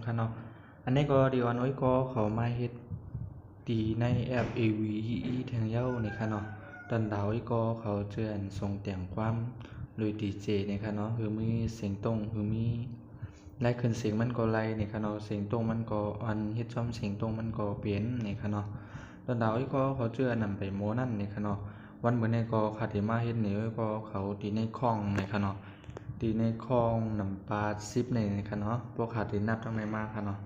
ค่ะเนาะอันนี้ก็ดีว่าน้อยก็เขามาเฮ็ดตีในแอป AVE แทงเย้านี่ค่ะเนาะตอนดาวก็เขาเจือนส่งแต่งความโดยดีเจนี่ค่ะเนาะคือมีเสียงตรงคือมีไล่ขึ้นเสียงมันก็ไล่นี่ค่ะเนาะเสียงตรงมันก็อันเฮ็ดซ่อมเสียงตรงมันก็เปลี่ยนนี่ค่ะเนาะตอนดาวก็เขาเจือนนำไปโมนั่นนี่ค่ะเนาะวันมื้อนี้ก็คาที่มาเฮ็ดนี่ก็เขาตีในคลองนี่ค่ะเนาะตีในคลองน้ำปลา10นี่ค่ะเนาะพวกขาที่นับทั้งในมาค่ะเนาะ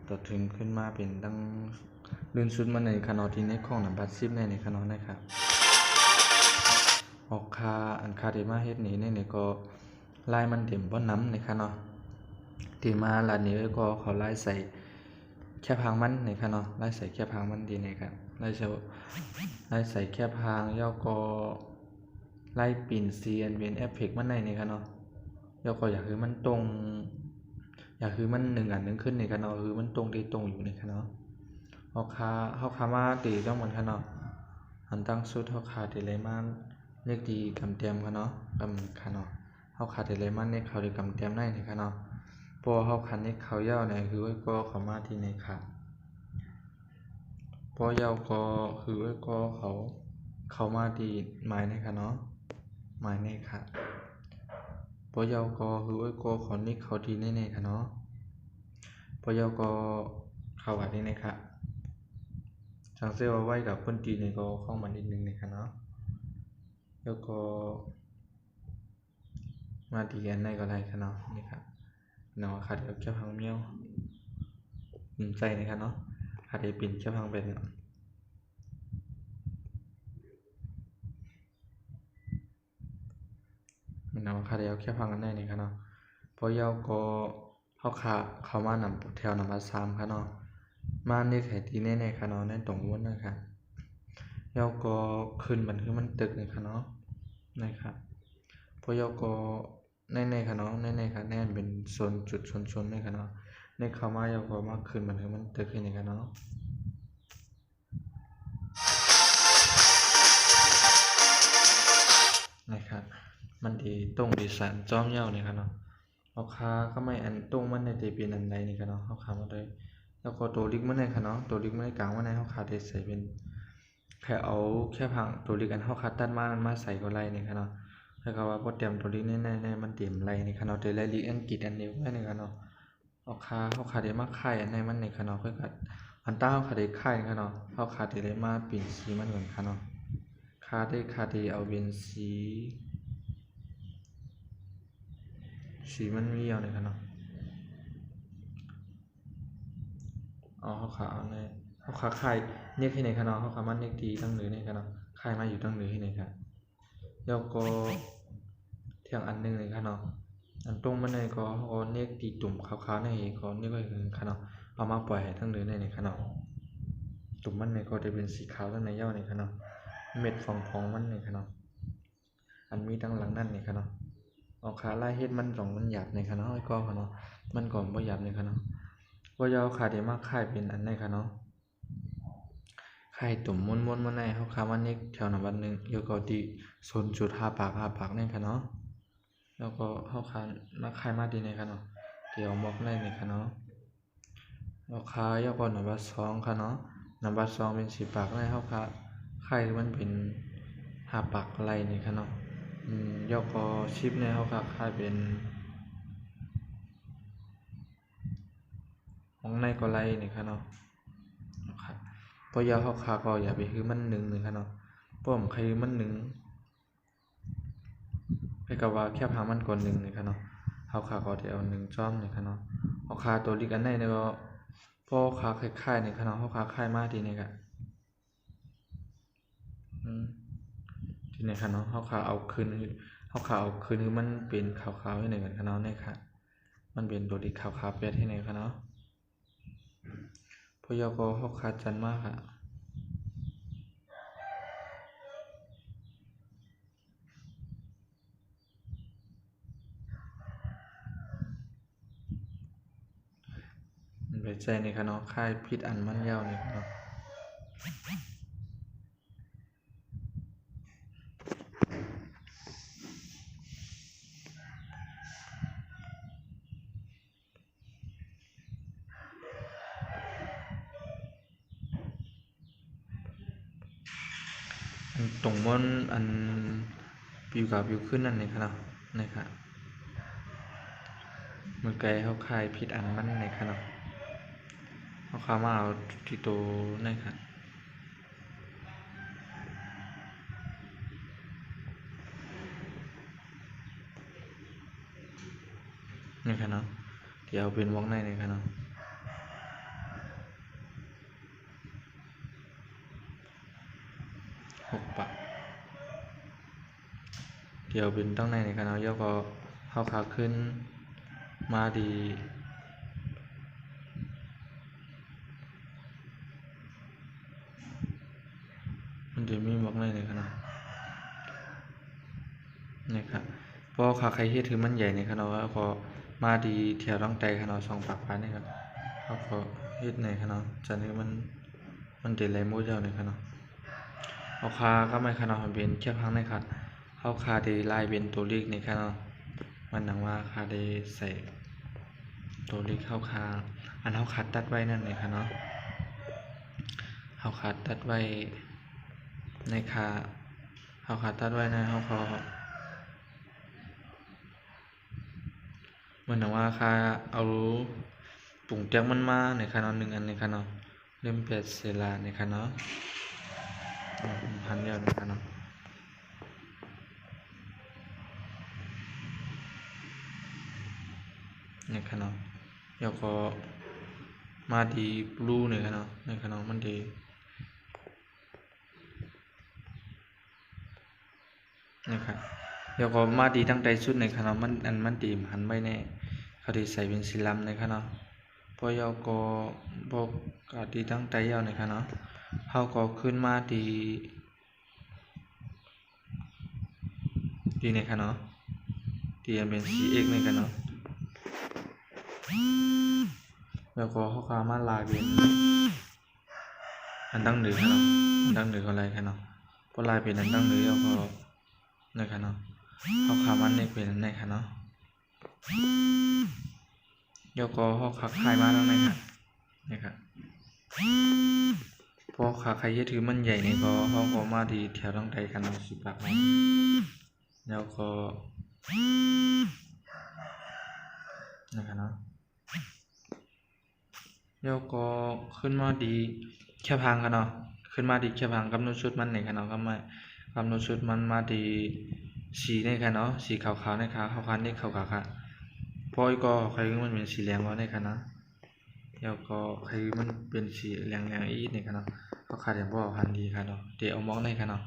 ต่อถึงขึ้นมาเป็นตั้งลื่นสุดมาในค่ะเนาะที่ในคลองน้ำปลา10นี่ค่ะเนาะนะครับออกคาอันคาที่มาเฮ็ดนี่นี่ก็ลายมันเต็มบ่น้ำนี่ค่ะเนาะที่มาลานนี้ก็เขาลายใส่แค่พางมันนี่ค่ะเนาะลายใส่แค่พางมันดีนี่ครับลายใส่แค่พางย่อก็ไล่ปิ่นซีอันเป็นเอฟเฟกต์มันในนี่ค่ะเนาะย่อก็อยากคือมันตรงอยากคือมัน1อัน1ขึ้นนี่ค่ะเนาะคือมันตรงที่ตรงอยู่นี่ค่ะเนาะเฮาคามาตีต้องมันค่ะเนาะอันตั้งสุดเฮาคาที่เลยมาเลขดีกำเต็มค่ะเนาะกำค่ะเนาะเฮาคาที่เลยมาเลขเขาที่กำเต็มได้นี่ค่ะเนาะพอเฮาคันเลขเขายาวเนี่ยคือก็เข้ามาที่นี่ค่ะพอยาวก็คือก็เขามาที่หมายนี่ค่ะเนาะหมายนี่ค่ะพอยาวก็คือก็ขอนิกเขาทีแน่ๆค่ะเนาะพอยาวก็เข้าว่านี่นะคะจังเซว่าไว้กับคนจีนนี่ก็เข้ามานิดนึงนี่ค่ะเนาะแล้วก็มาดีกันได้ก็ได้ค่ะเนาะนี่ค่ะเนาะขาดเจ้าพังเมียวใจนะครับเนาะขาดไอ้ปิ่นเจ้าพังเป็นเนาะขาดเอาแค่พังกันได้นี่ค่ะเนาะพอยาวก็เขามานำแถวนำมา3ค่ะเนาะมาในแถที่แน่ๆค่ะเนาะในตรงวนนะครับยาวก็ขึ้นมันคือมันตึกนี่ค่ะเนาะนะครับพอยาวก็แน่ๆค่ะเนาะแน่ๆค่ะแน่นเป็นโซนจุดชนๆนี่ค่ะเนาะในเข้ามายาวก็มาขึ้นมันคือมันตึกนี่ค่ะเนาะนะครับมันดีตรงดีสานจ้อมเย้านี่ค่ะเนาะเอาขาก็ไม่อันตรงมันในตีเป็นอันใดนี่ค่ะเนาะเอาขามาเลยแล้วก็ตัวลิกมันในค่ะเนาะตัวลิกมันในกลางมันในเอาขาได้ใส่เป็นแค่เอาแค่พังตัวลิกอันเอาขาตัดมาใส่ก็ไล่นี่ค่ะเนาะแล้วก็ว่าพอเตรียมตัวลิกแน่ๆมันเตรียมไล่นี่ค่ะเนาะแต่ไล่ลิกอังกฤษอันเดียวไว้นี่ค่ะเนาะเอาขาได้มาค่ายอันในมันนี่ค่ะเนาะค่อยกัดอันต้าเอาขาได้ค่ายค่ะเนาะเอาขาได้มาปิ่นสีมันก่อนค่ะเนาะขาได้เอาเป็นสีมันมีเอาเนี่ยครับเนาะเอาเขาขาเอาในเขาขาไข่เนียกที่ไหนครับเนาะเขาขามันเนียกดีตั้งเหนือเนี่ยครับเนาะไข่มาอยู่ตั้งเหนือที่ไหนครับแล้วก็เที่ยงอันนึงเลยครับเนาะอันตรงมันในก็เขาเนียกตีตุ่มขาวๆในก็เนียกก็คือครับเนาะเอามาปล่อยให้ทั้งเหนือในครับเนาะตุ่มมันในก็จะเป็นสีขาวทั้งในเย้าในครับเนาะเม็ดฟองมันในครับเนาะอันมีตั้งหลังนั่นในครับเนาะเอาขาไล่เฮ็ดมันมันหยาบในครับเนาะไอ้ก็ครับเนาะมันก่อนบ่หยาบในครับเนาะว่ายาวขาได้มาค่ายเป็นอันไหนคะเนาะค่ายตุ่มม้วนๆมาในเฮาคามันเน็กแถวนั้นวันนึงแล้วก็ที่0.5 ปากนี่ค่ะเนาะแล้วก็เฮาคามาค่ายมาดีในค่ะเนาะเดี๋ยวม็อกในนี่ค่ะเนาะแล้วคายาวก็นัมเบอร์2ค่ะเนาะนัมเบอร์2เป็น10 ปากในเฮาค่ายมันเป็น5 ปากไหล่นี่ค่ะเนาะยาวก็10ในเฮาค่ายเป็นของในก็ไหล่นี่ค่ะเนาะครับพอยาวขาก็อย่าไปคือมัน1นี่ค่ะเนาะเพราะผมคือมัน1ไปก็ว่าแค่พามันก่อน1นี่ค่ะเนาะเฮาขาก็ได้เอา1จ้อมนี่ค่ะเนาะเฮาขาตัวลิกอันไหนนี่ก็พอขาคล้ายๆนี่ค่ะเนาะเฮาขาคล้ายมาทีนี่ก็ทีนี่ค่ะเนาะเฮาขาเอาคืนคือมันเป็นขาวๆให้หนึ่งกันค่ะเนาะนี่ค่ะมันเป็นตัวลิกขาวๆแปดให้หนึ่งค่ะเนาะพอยาวก็เฮาขาจันมากค่ะไปใจนี่ค่ะเนาะค่ายพิษอันมันยาวนี่ค่ะเนาะ อันตรงมันอันปิวกับปิวขึ้นนั่นนี่ค่ะเนาะนี่ค่ะมันไกลเฮาคายผิดอันมันนี่ค่ะเนาะเฮาคามาเอาที่โตนี่ค่ะนี่ค่ะเนาะเดี๋ยวเอาเป็นวงในนี่ค่ะเนาะ6 ปะเดี๋ยวเป็นต้องในนี่ค่ะเนาะแล้วก็เฮาขาขึ้นมาดีมันจะมีวงในนี่ค่ะเนาะนี่ค่ะเพราะขาใครเฮ็ดถือมันใหญ่นี่ค่ะเนาะแล้วก็มาดีแถวร่องไตค่ะเนาะ2 ปากปานนี่ครับแล้วก็เฮ็ดในค่ะเนาะจากนี้มันจะไหลหมดแล้วนี่ค่ะเนาะเอาคาก็ไม่ค่ะเนาะมันเป็นแค่พังในค่ะเอาคาได้ลายเป็นตัวเลขนี่ค่ะเนาะมันหนังว่าคาได้ใส่ตัวเลขเข้าคาอันเฮาคัดตัดไว้นั่นนี่ค่ะเนาะเฮาคัดตัดไว้ในคาเฮาคัดตัดไว้นะเฮาก็มันหนังว่าคาเอาปุ่งแจ้งมันมาในค่ะเนาะ1 อันในค่ะเนาะเล่ม8เซลาในค่ะเนาะพันเดียวในค่ะเนาะในค่ะเนาะแล้วก็มาดีบลูในค่ะเนาะในค่ะเนาะมันดีนะครับแล้วก็มาดีตั้งใจสุดในค่ะเนาะมันดีหันไว้แน่เขาได้ใส่เป็นสีลำในค่ะเนาะพอยาก็บอกก็ดีตั้งใจยาวในค่ะเนาะเฮาก็ขึ้นมาดีในค่ะเนาะดีเป็น CX ในค่ะเนาะแล้วก็เฮาก็มาลายเป็นอันตั้งเหนือค่ะเนาะอันตั้งเหนืออะไรค่ะเนาะพอลายเป็นอันตั้งเหนือแล้วก็ในค่ะเนาะเฮาขามันในเป็นในค่ะเนาะแล้วก็เฮาขาคายมาแล้วในค่ะนี่ค่ะพอขาใครจะถือมันใหญ่นี่ก็เฮาก็มาดีแถวตั้งใจค่ะเนาะ10 ปากแล้วก็นะคะเนาะแล้วก็ขึ้นมาดีแค่พังกันเนาะขึ้นมาดีแค่พังกำหนดชุดมันนี่ค่ะเนาะกำหนดชุดมันมาดีสีนี่ค่ะเนาะสีขาวๆนี่ค่ะขาวๆนี่ขาวๆค่ะพอยก็ใครมันเป็นสีแดงวะนี่ค่ะนะแล้วก็ใครมันเป็นสีแดงๆอีกนี่ค่ะเนาะเขาขาดอย่างบ่พันดีค่ะเนาะเดี๋ยวเอามองนี่ค่ะเนาะ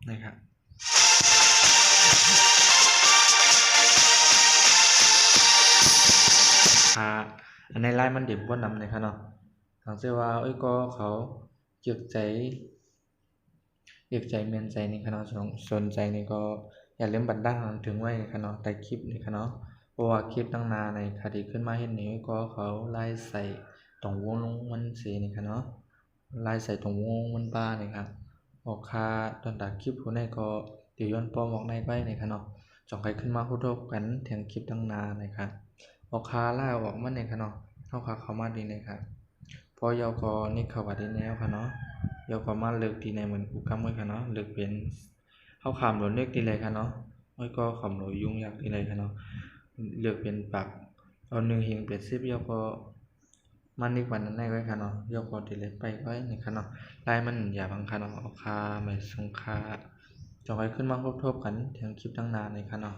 นี่ค่ะอันในไลน์มันเด็บบ่นำเลยค่ะเนาะทางเสื้อว่าก็เขาเก็บใจเมียนใจนี่ค่ะเนาะสนใจนี่ก็อย่าลืมบันดังถึงไว้ค่ะเนาะใต้คลิปนี่ค่ะเนาะเพราะว่าคลิปตั้งนานในคดีขึ้นมาเห็นนี่ก็เขาไล่ใส่ตรงวงลงมันสีนี่ค่ะเนาะไล่ใส่ตรงวงมันบ้านี่ครับออกค่าตอนตัดคลิปผู้ใดก็เดี๋ยวย้อนปอมออกในไว้นี่ค่ะเนาะจองใครขึ้นมาพูดรบกันแทงคลิปตั้งนานนะครับออกค่าล่าออกมันนี่ค่ะเนาะเฮาค่าเข้ามาดีนี่ครับพอยกนี่เข้าว่าดีแนวค่ะเนาะยกมาเลิกดีในเหมือนกูกำไว้ค่ะเนาะเลิกเป็นเฮาขามโดนเลิกดีเลยค่ะเนาะก็ขำโดยยุ่งยากดีเลยค่ะเนาะเลือกเป็นปากเอา1 หิงเป็น10ยกมันอีกวันนั้นได้ไว้ค่ะเนาะยกดีเลยไปไว้นี่ค่ะเนาะลายมันอย่าบังค่ะเนาะเอาค่าไม่สงค่าจองให้ขึ้นมาทบกันแทงคลิปตั้งนานนี่ค่ะเนาะ